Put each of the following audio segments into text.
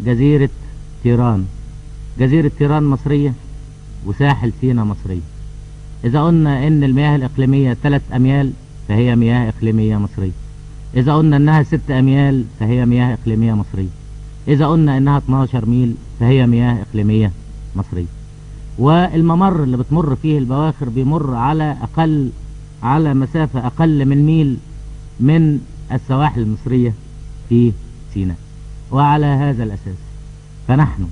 جزيرة تيران. جزيرة تيران مصرية وساحل سيناء مصرية. إذا قلنا إن المياه الإقليمية 3 أميال فهي مياه إقليمية مصرية. إذا قلنا إنها 6 أميال فهي مياه إقليمية مصرية. إذا قلنا إنها 12 ميل فهي مياه إقليمية مصرية. والممر اللي بتمر فيه البواخر بيمر على مسافة أقل من ميل من السواحل المصرية في سيناء. وعلى هذا الأساس فنحن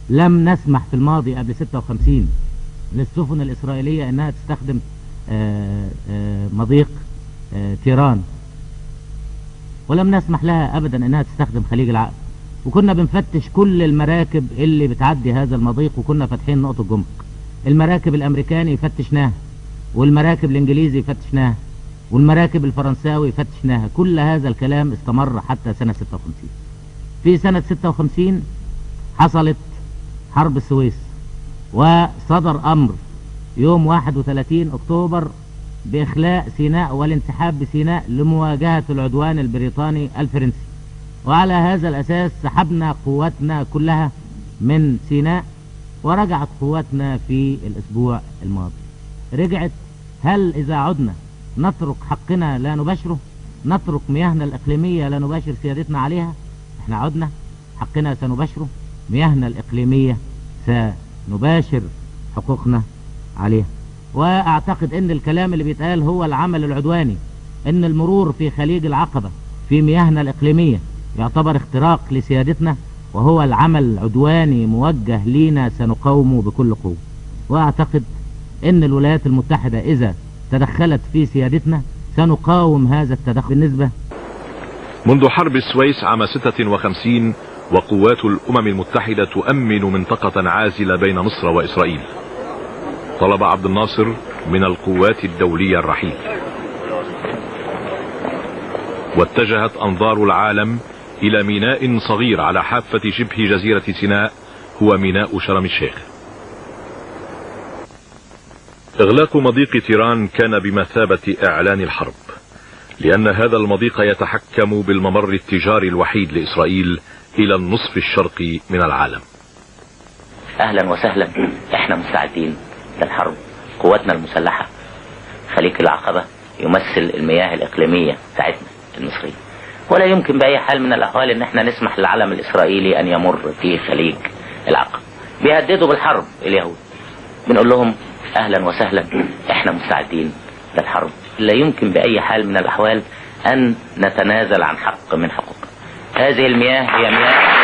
لم نسمح في الماضي قبل 56 للسفن الإسرائيلية أنها تستخدم مضيق تيران، ولم نسمح لها أبدا أنها تستخدم خليج العقبة. وكنا بنفتش كل المراكب اللي بتعدي هذا المضيق، وكنا فاتحين نقطة جمرك. المراكب الأمريكاني فتشناها، والمراكب الإنجليزي فتشناها، والمراكب الفرنساوي فتشناها. كل هذا الكلام استمر حتى سنة 56. في سنة 56 حصلت حرب السويس، وصدر أمر يوم 31 أكتوبر بإخلاء سيناء والانسحاب بسيناء لمواجهة العدوان البريطاني الفرنسي. وعلى هذا الأساس سحبنا قواتنا كلها من سيناء، ورجعت قواتنا في الأسبوع الماضي. رجعت. هل إذا عدنا نترك حقنا لا نباشره؟ نترك مياهنا الإقليمية لا نباشر سيادتنا عليها؟ احنا عدنا حقنا سنباشره، مياهنا الإقليمية سنباشر حقوقنا عليها. وأعتقد أن الكلام اللي بيتقال هو العمل العدواني، أن المرور في خليج العقبة في مياهنا الإقليمية يعتبر اختراق لسيادتنا، وهو العمل عدواني موجه لينا سنقاومه بكل قوة. وأعتقد أن الولايات المتحدة إذا تدخلت في سيادتنا سنقاوم هذا التدخل. بالنسبة منذ حرب السويس عام 56 وقوات الأمم المتحدة تؤمن منطقة عازلة بين مصر وإسرائيل. طلب عبد الناصر من القوات الدولية الرحيل، واتجهت أنظار العالم إلى ميناء صغير على حافة شبه جزيرة سيناء هو ميناء شرم الشيخ. إغلاق مضيق تيران كان بمثابة إعلان الحرب، لأن هذا المضيق يتحكم بالممر التجاري الوحيد لإسرائيل إلى النصف الشرقي من العالم. أهلا وسهلا، احنا مستعدين للحرب. قواتنا المسلحة خليج العقبة يمثل المياه الإقليمية بتاعتنا المصرية، ولا يمكن بأي حال من الأحوال ان احنا نسمح للعلم الإسرائيلي أن يمر في خليج العقبة. بيهددوا بالحرب اليهود، بنقول لهم أهلا وسهلا، احنا مستعدين للحرب. لا يمكن بأي حال من الأحوال أن نتنازل عن حق من حقوقنا. هذه المياه هي مياه